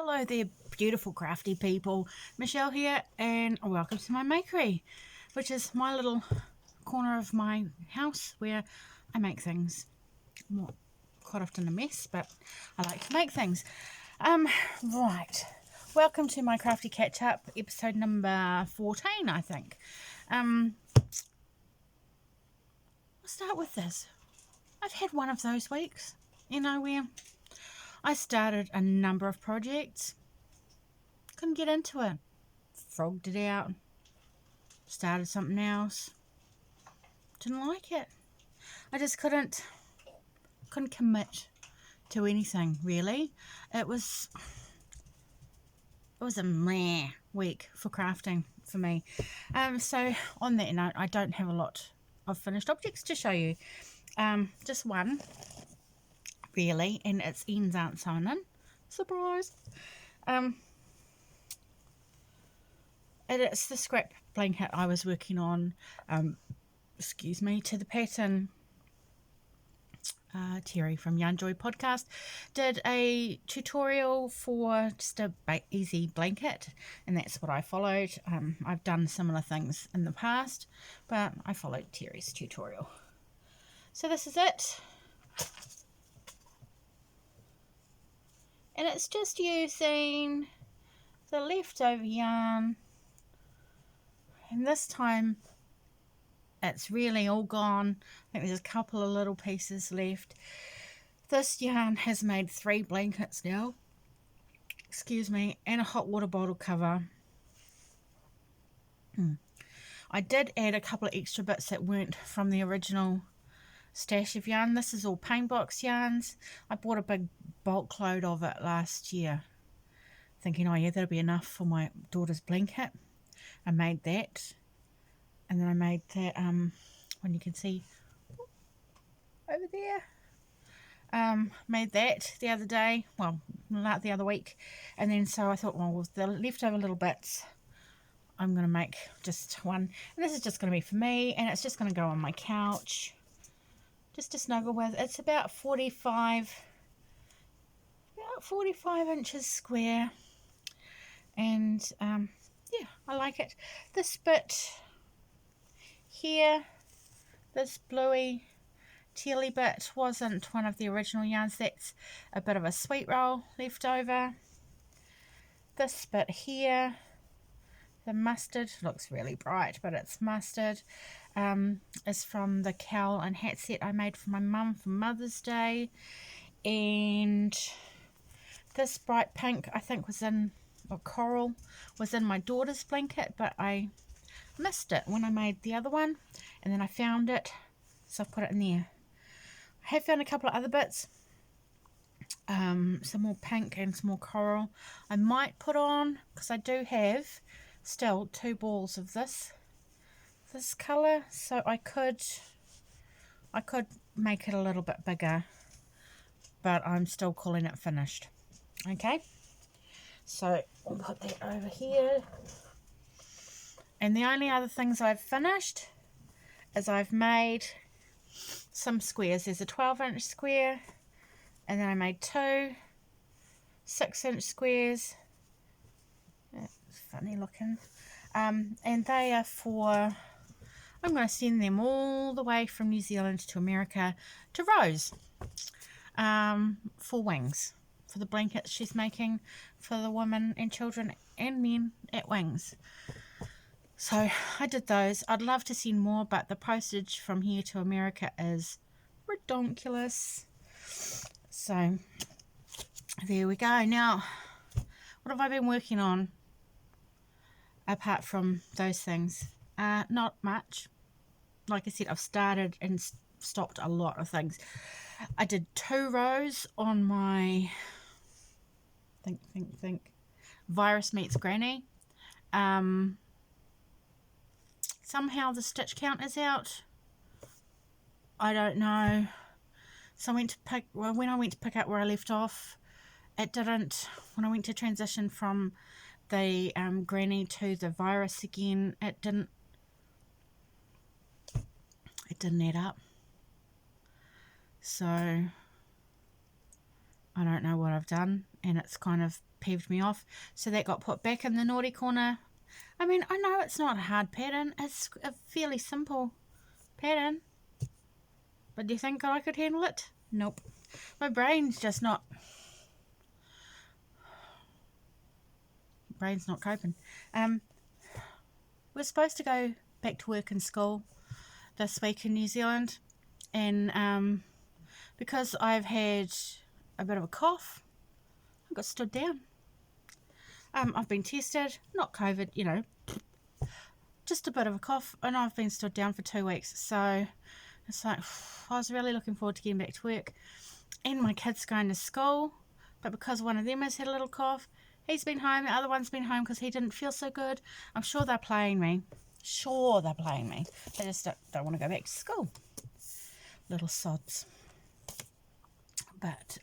Hello there, beautiful crafty people. Michelle here, and welcome to my makery, which is my little corner of my house where I make things. Not quite often a mess, but I like to make things. Right. Welcome to my Crafty Catch Up, episode number 14, I think. I'll start with this. I've had one of those weeks, where I started a number of projects. Couldn't get into it. Frogged it out. Started something else. Didn't like it. I just couldn't commit to anything, really. It was a meh week for crafting for me. So on that note, I don't have a lot of finished objects to show you. Just one, really, and its ends aren't sewn in. Surprise. It's the scrap blanket I was working on, to the pattern. Terri from Yarnjoy podcast did a tutorial for just a easy blanket, and that's what I followed. I've done similar things in the past, but I followed Terri's tutorial. So this is it. And it's just using the leftover yarn. And this time it's really all gone. I think there's a couple of little pieces left. This yarn has made 3 blankets now. And a hot water bottle cover. I did add a couple of extra bits that weren't from the original stash of yarn. This is all paint box yarns. I bought a big bulk load of it last year, thinking, oh yeah, that'll be enough for my daughter's blanket. I made that, and then I made that one you can see over there. Made that the other day, the other week, and then so I thought, well, with the leftover little bits, I'm going to make just one, and this is just going to be for me, and it's just going to go on my couch, just to snuggle with. It's about 45 inches square, and yeah, I like it. This bit here, this bluey tealy bit, wasn't one of the original yarns. That's a bit of a sweet roll left over. This bit here, the mustard, looks really bright, but it's mustard, is from the cowl and hat set I made for my mum for Mother's Day. And this bright pink, I think coral, was in my daughter's blanket, but I missed it when I made the other one, and then I found it, so I put it in there. I have found a couple of other bits, some more pink and some more coral I might put on, because I do have still 2 balls of this colour, so I could make it a little bit bigger, but I'm still calling it finished. Okay, so I'll put that over here. And the only other things I've finished is I've made some squares. There's a 12-inch square, and then I made 2 6-inch squares. It's funny looking. And they are I'm going to send them all the way from New Zealand to America to Rose, for wings, for the blankets she's making for the women and children and men at Wings. So I did those. I'd love to send more, but the postage from here to America is ridiculous. So there we go. Now, what have I been working on apart from those things? Not much. Like I said, I've started and stopped a lot of things. I did 2 rows on my think Virus Meets Granny. Somehow the stitch count is out. I don't know. So when I went to pick up where I left off, it didn't. When I went to transition from the Granny to the Virus again, it didn't add up. So I don't know what I've done, and it's kind of peeved me off. So that got put back in the naughty corner. I mean, I know it's not a hard pattern. It's a fairly simple pattern. But do you think I could handle it? Nope. My brain's just not... Brain's not coping. We're supposed to go back to work and school this week in New Zealand. And because I've had a bit of a cough, I got stood down. I've been tested, not COVID, you know, just a bit of a cough, and I've been stood down for 2 weeks. So it's like, I was really looking forward to getting back to work. And my kid's going to school, but because one of them has had a little cough, he's been home, the other one's been home because he didn't feel so good. I'm sure they're playing me. They just don't want to go back to school. Little sods. But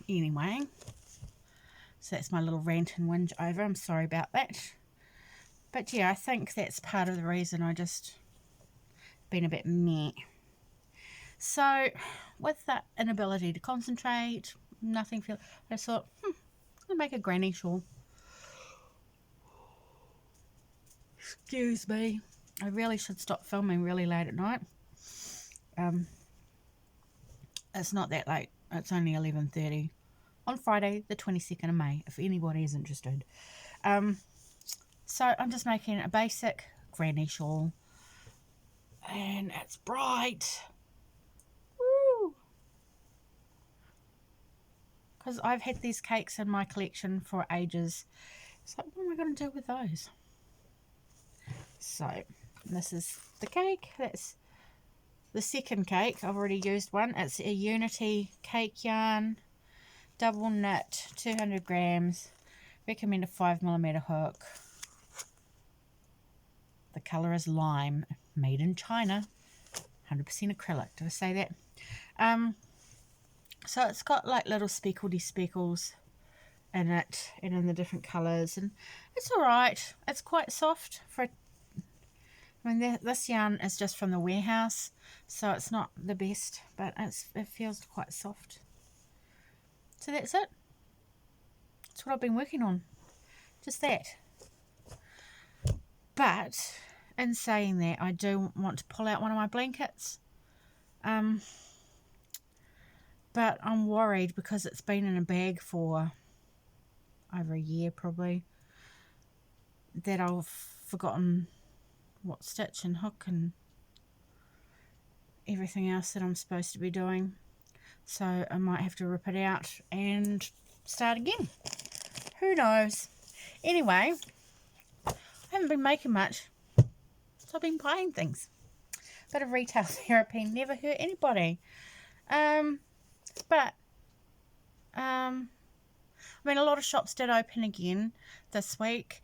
anyway, so that's my little rant and whinge over. I'm sorry about that. But yeah, I think that's part of the reason I just been a bit meh. So with that inability to concentrate, nothing feel, I just thought, I'll make a granny shawl. Excuse me. I really should stop filming really late at night. It's not that late. It's only 11:30 on Friday the 22nd of May, if anybody is interested. So I'm just making a basic granny shawl. And it's bright. Woo! Because I've had these cakes in my collection for ages. It's like, what am I going to do with those? So this is the cake. That's the second cake. I've already used one. It's a Unity cake yarn, double knit, 200 grams. Recommend a 5mm hook. The colour is lime, made in China, 100% acrylic. Did I say that? So it's got like little speckles in it, and in the different colours, and it's alright. It's quite soft for. I mean, this yarn is just from the warehouse, so it's not the best, but it feels quite soft. So that's it. That's what I've been working on. Just that. But in saying that, I do want to pull out one of my blankets. But I'm worried because it's been in a bag for over a year probably, that I've forgotten what stitch and hook and everything else that I'm supposed to be doing. So I might have to rip it out and start again. Who knows? Anyway, I haven't been making much, so I've been buying things. Bit of retail therapy never hurt anybody. But I mean, a lot of shops did open again this week.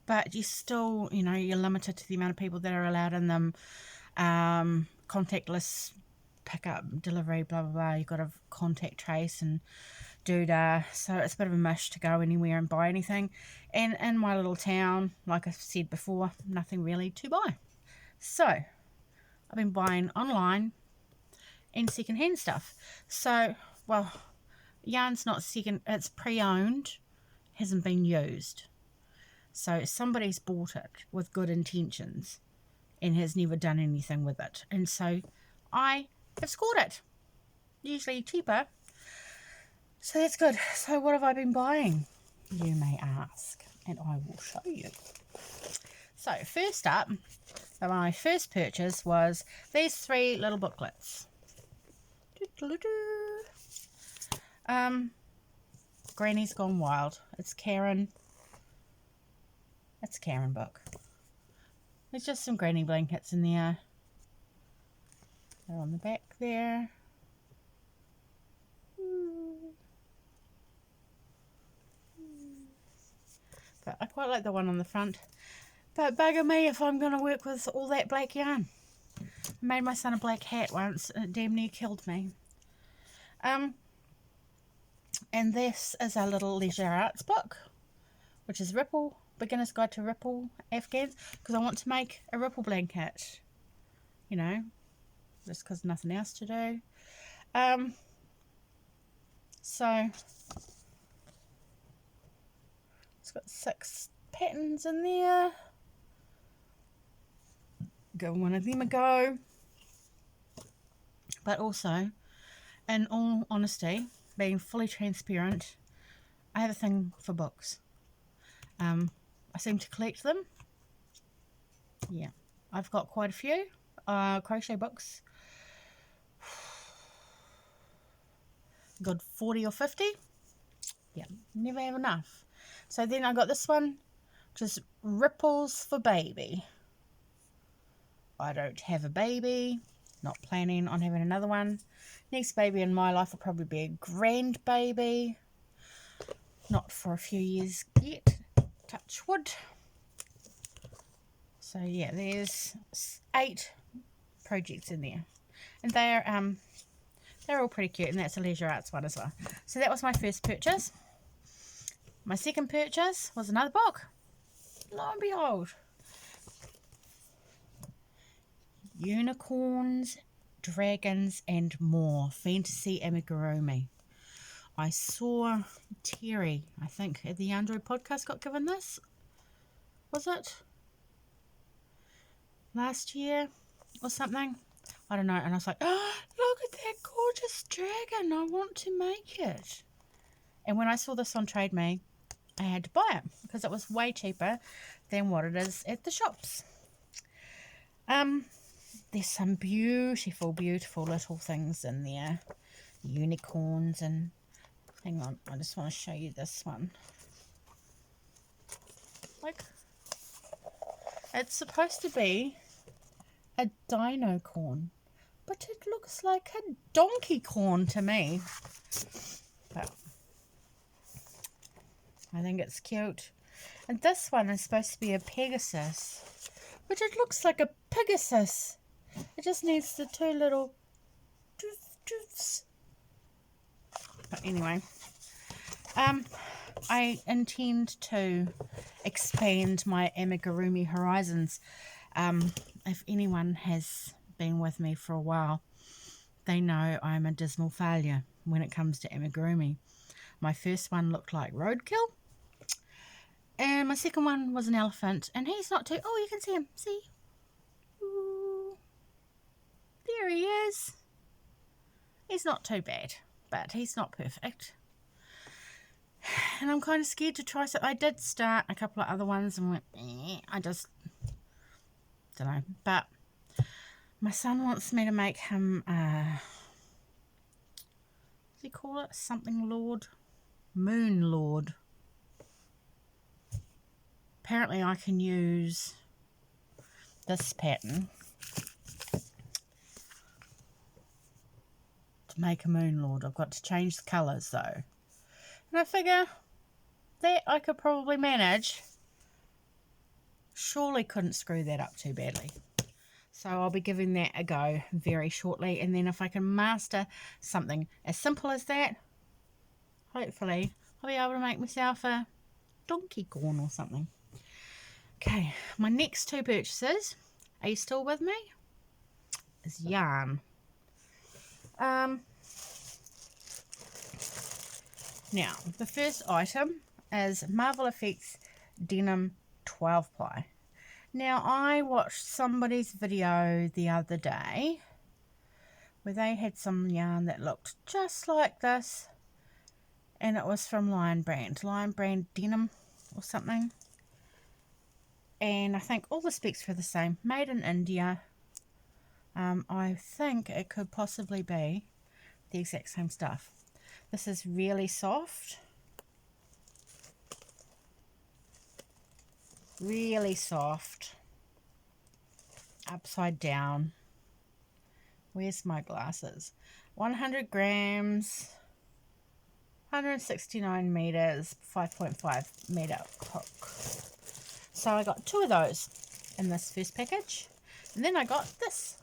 But you still, you know, you're limited to the amount of people that are allowed in them. Contactless pickup, delivery, blah, blah, blah. You've got to contact trace and doodah. So it's a bit of a mish to go anywhere and buy anything. And in my little town, like I said before, nothing really to buy. So I've been buying online and secondhand stuff. So, well, yarn's not second, it's pre-owned, hasn't been used. So somebody's bought it with good intentions and has never done anything with it. And so I have scored it. Usually cheaper. So that's good. So what have I been buying, you may ask? And I will show you. So first up, my first purchase was these 3 little booklets. Granny's Gone Wild. It's Karen book. There's just some granny blankets in there. They're on the back there. But I quite like the one on the front. But bugger me if I'm going to work with all that black yarn. I made my son a black hat once and it damn near killed me. And this is our little leisure arts book, which is Ripple, Beginner's Guide to Ripple Afghans, because I want to make a ripple blanket, you know, just because nothing else to do. So it's got 6 patterns in there. Give one of them a go. But also, in all honesty, being fully transparent, I have a thing for books. I seem to collect them. Yeah, I've got quite a few crochet books. Got 40 or 50. Yeah, never have enough. So then I got this one, just Ripples for Baby. I don't have a baby, not planning on having another one. Next baby in my life will probably be a grandbaby. Not for a few years yet, touch wood. So yeah, there's 8 projects in there, and they're all pretty cute, and that's a Leisure Arts one as well. So that was my first purchase. My second purchase was another book. Lo and behold, Unicorns, Dragons and More, Fantasy Amigurumi. I saw Terri, I think, at the Yarnjoy podcast got given this. Was it? Last year or something? I don't know. And I was like, oh, look at that gorgeous dragon. I want to make it. And when I saw this on Trade Me, I had to buy it because it was way cheaper than what it is at the shops. There's some beautiful, beautiful little things in there. Unicorns and... Hang on, I just want to show you this one. Like, it's supposed to be a dino corn, but it looks like a donkey corn to me. But I think it's cute. And this one is supposed to be a Pegasus, but it looks like a Pegasus. It just needs the 2 little doofs. But anyway, I intend to expand my amigurumi horizons. If anyone has been with me for a while, they know I'm a dismal failure when it comes to amigurumi. My first one looked like roadkill, and my second one was an elephant, and he's not too... Oh, you can see him. See? Ooh. There he is. He's not too bad, but he's not perfect. And I'm kind of scared to try. So I did start a couple of other ones and went, I just don't know. But my son wants me to make him, what does he call it? Something Lord? Moon Lord. Apparently I can use this pattern to make a Moon Lord. I've got to change the colours though. And I figure that I could probably manage. Surely couldn't screw that up too badly. So I'll be giving that a go very shortly. And then if I can master something as simple as that, hopefully I'll be able to make myself a donkey corn or something. Okay, my next 2 purchases, are you still with me? Is yarn. Now, the first item is Marvel Effects Denim 12 ply. Now, I watched somebody's video the other day where they had some yarn that looked just like this, and it was from Lion Brand Denim or something. And I think all the specs were the same. Made in India. I think it could possibly be the exact same stuff. This is really soft. Really soft. Upside down. Where's my glasses? 100 grams. 169 meters. 5.5 meter hook. So I got 2 of those in this first package. And then I got this.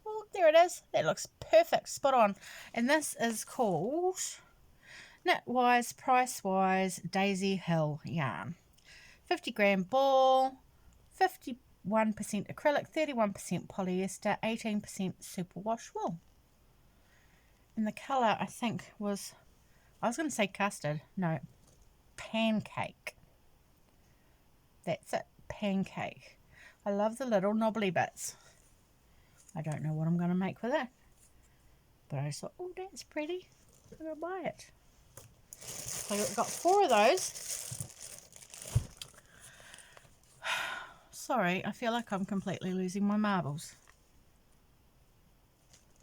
Oh, there it is. That looks perfect, spot on. And this is called Knitwise, Pricewise Daisy Hill yarn. 50 gram ball, 51% acrylic, 31% polyester, 18% superwash wool. And the colour, I think, was I was going to say custard. No, pancake. That's it, pancake. I love the little knobbly bits. I don't know what I'm going to make with it, but I just thought, oh, that's pretty. I'm going to buy it. So I've got 4 of those. Sorry, I feel like I'm completely losing my marbles.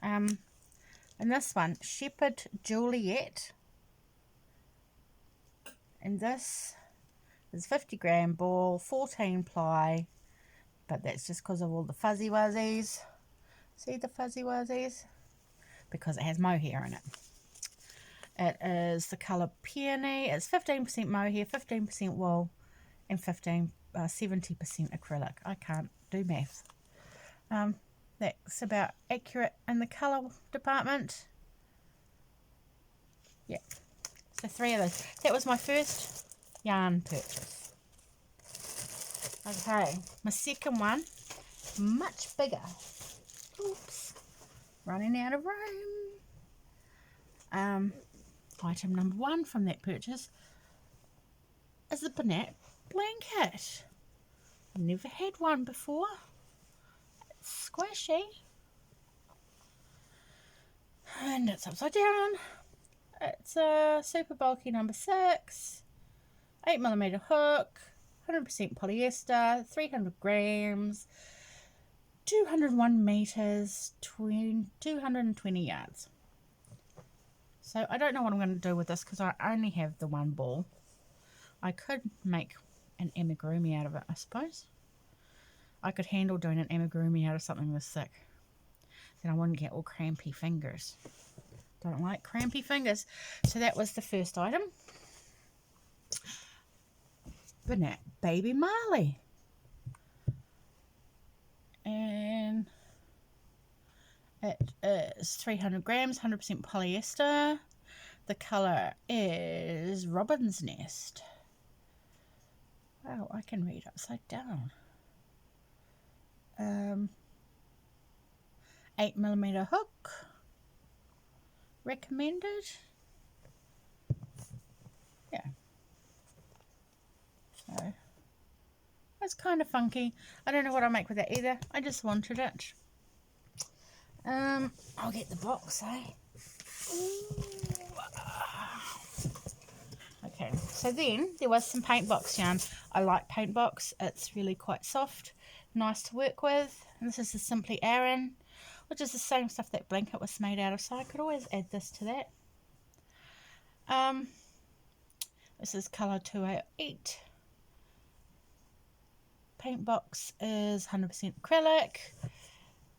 And this one, Shepherd Juliet. And this is 50-gram ball, 14 ply, but that's just because of all the fuzzy wuzzies. See the fuzzy wuzzies? Because it has mohair in it. It is the colour Peony. It's 15% mohair, 15% wool, and 70% acrylic. I can't do math. That's about accurate in the colour department. Yeah. So 3 of those. That was my first yarn purchase. Okay, my second one, much bigger. Oops, running out of room. Item number 1 from that purchase is the Bonnet blanket. I've never had one before. It's squishy. And it's upside down. It's a super bulky number 6, 8mm hook, 100% polyester, 300 grams, 201 meters, 220 yards. So I don't know what I'm going to do with this because I only have the one ball. I could make an amigurumi out of it, I suppose. I could handle doing an amigurumi out of something this thick. Then I wouldn't get all crampy fingers. Don't like crampy fingers. So that was the first item. Bonnet Baby Marley. And it is 300 grams, 100% polyester. The colour is Robin's Nest. Wow, I can read upside down. 8mm hook. Recommended. Yeah. So it's kind of funky. I don't know what I'll make with that either. I just wanted it. I'll get the box, eh? Ooh. Okay, so then there was some paint box yarn. I like paint box. It's really quite soft, nice to work with. And this is the Simply Aran, which is the same stuff that blanket was made out of, so I could always add this to that. This is colour 208. Paint box is 100% acrylic.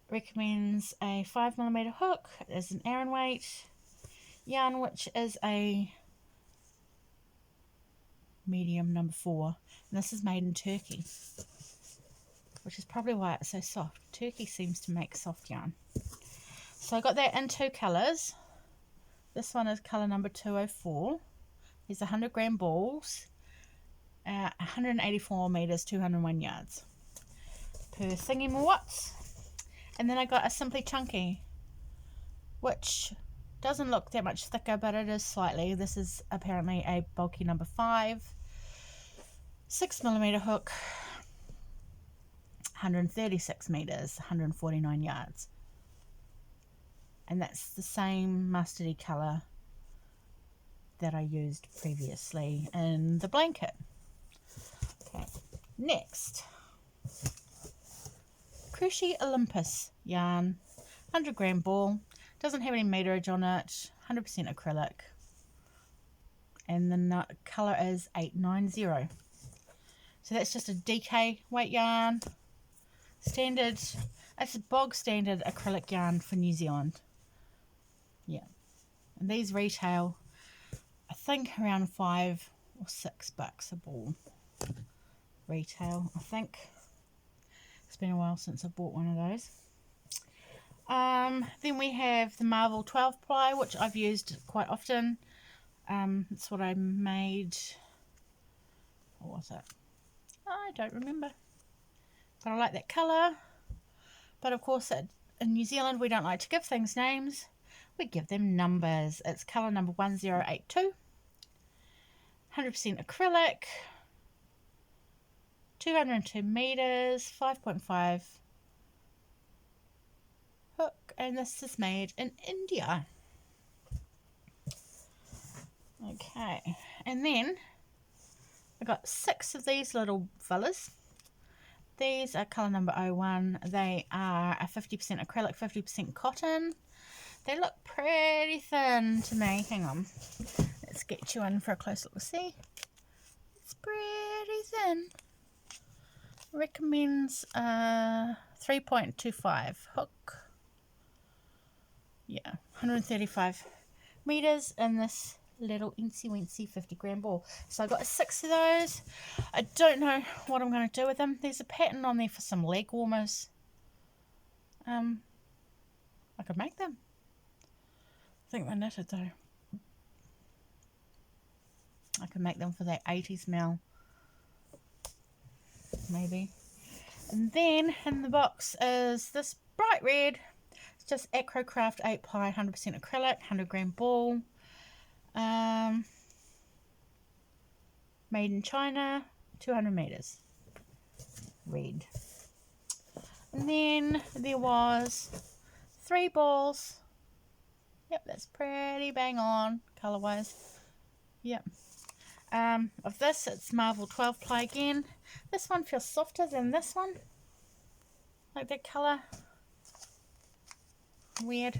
Recommends a 5mm hook. It is an Aran weight. Yarn, which is a medium number 4. And this is made in Turkey, which is probably why it's so soft. Turkey seems to make soft yarn. So I got that in 2 colours. This one is colour number 204. These 100 gram balls, 184 meters, 201 yards per thingy watts. And then I got a Simply Chunky, which doesn't look that much thicker, but it is slightly. This is apparently a bulky number 5, 6mm hook, 136 meters, 149 yards. And that's the same mustardy colour that I used previously in the blanket. Okay, next, Crochet Olympus yarn, 100 gram ball, doesn't have any meterage on it, 100% acrylic, and the colour is 890. So that's just a DK weight yarn, standard. It's a bog standard acrylic yarn for New Zealand. Yeah, and these retail, I think, around $5 or $6 a ball. Retail, I think. It's been a while since I bought one of those. Then we have the Marvel 12 ply, which I've used quite often. It's what I made. What was it? I don't remember. But I like that colour. But of course, in New Zealand, we don't like to give things names. we give them numbers. It's colour number 1082, 100% acrylic, 202 meters, 5.5 hook, and this is made in India. Okay, and then I got 6 of these little fellas. These are colour number 01. They are a 50% acrylic, 50% cotton. They look pretty thin to me. Hang on, let's get you in for a close look. See, it's pretty thin. Recommends 3.25 hook. Yeah, 135 meters in this little incy wincy 50-gram ball. So I got 6 of those. I don't know what I'm going to do with them. There's a pattern on there for some leg warmers. I could make them. I think they're knitted though. I could make them for that 80s smell. Maybe. And then in the box is this bright red. It's just Acro Craft 8 ply 100% acrylic 100-gram ball. Made in China, 200 meters. Red. And then there was 3 balls. Yep, that's pretty bang on color wise. Yep. Of this, it's Marvel 12 ply again. This one feels softer than this one. Like that color. Weird.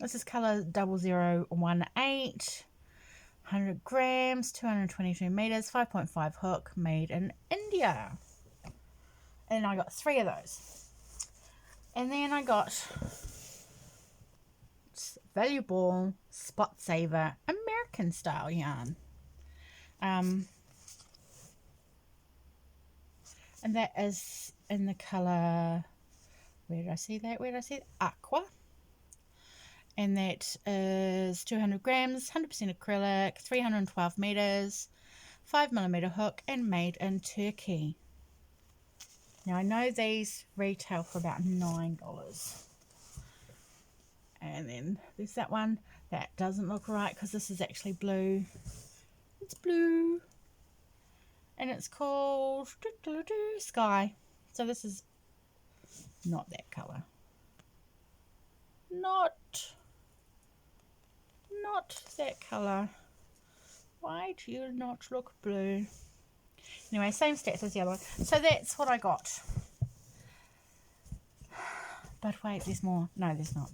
This is color 0018, 100 grams, 222 meters, 5.5 hook, made in India. And I got 3 of those. And then I got valuable Spot Saver American style yarn. And that is in the color, where did I see that? Aqua. And that is 200 grams, 100% acrylic, 312 meters, 5mm hook, and made in Turkey. Now I know these retail for about $9. And then there's that one that doesn't look right because this is actually blue. It's blue. And it's called Sky. So this is not that colour. Not that colour. Why do you not look blue? Anyway, same stats as the other one. So that's what I got. But wait, there's more. No, there's not.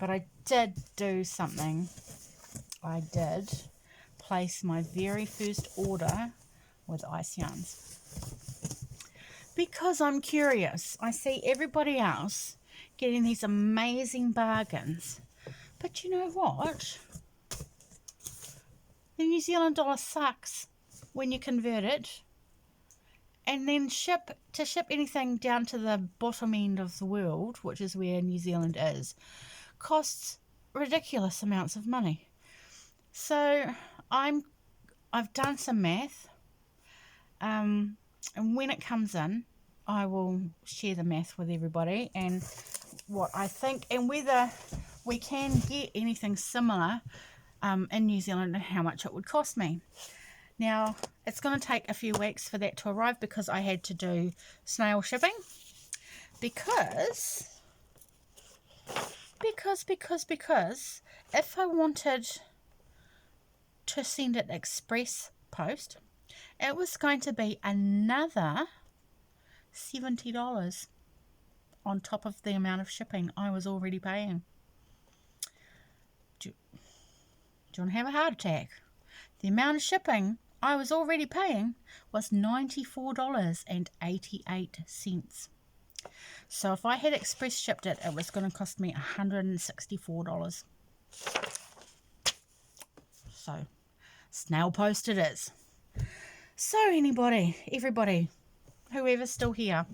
But I did do something. I did place my very first order with Ice Yarns. Because I'm curious. I see everybody else getting these amazing bargains. But you know what? The New Zealand dollar sucks when you convert it. And then ship anything down to the bottom end of the world, which is where New Zealand is, costs ridiculous amounts of money. So I've done some math, and when it comes in, I will share the math with everybody and what I think and whether we can get anything similar in New Zealand and how much it would cost me. Now, it's going to take a few weeks for that to arrive because I had to do snail shipping because if I wanted to send it express post, it was going to be another $70 on top of the amount of shipping I was already paying. Do you want to have a heart attack? The amount of shipping I was already paying was $94.88. So if I had express shipped it, it was going to cost me $164. So snail post it is. So everybody, whoever's still here,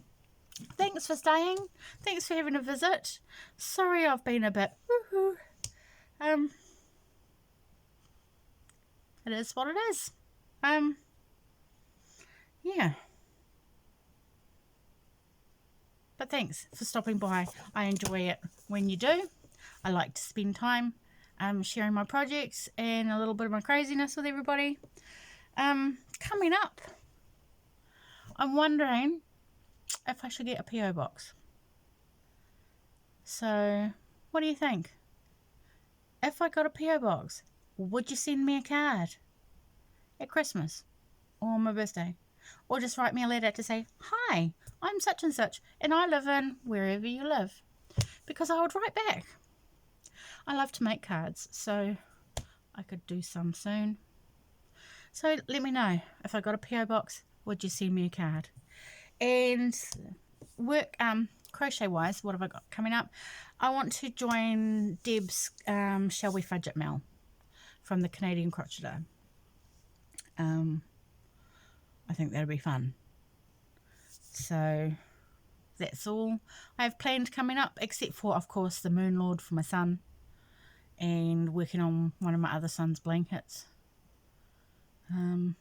thanks for staying. Thanks for having a visit. Sorry I've been a bit woohoo. It is what it is. Yeah. But thanks for stopping by. I enjoy it when you do. I like to spend time sharing my projects and a little bit of my craziness with everybody. Coming up, I'm wondering if I should get a PO box. So what do you think? If I got a PO box, would you send me a card at Christmas or my birthday? Or just write me a letter to say, hi, I'm such and such, and I live in wherever you live. Because I would write back. I love to make cards, so I could do some soon. So let me know, if I got a PO box, would you send me a card? And work, crochet wise, what have I got coming up? I want to join Deb's Shall We Fudge It Mail from the Canadian Crocheter. I think that'll be fun. So that's all I have planned coming up, except for, of course, the Moon Lord for my son and working on one of my other son's blankets. And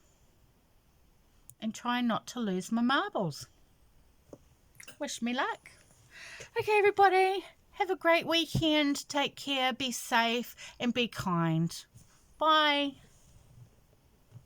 trying not to lose my marbles. Wish me luck. Okay, everybody, have a great weekend. Take care, be safe, and be kind. Bye.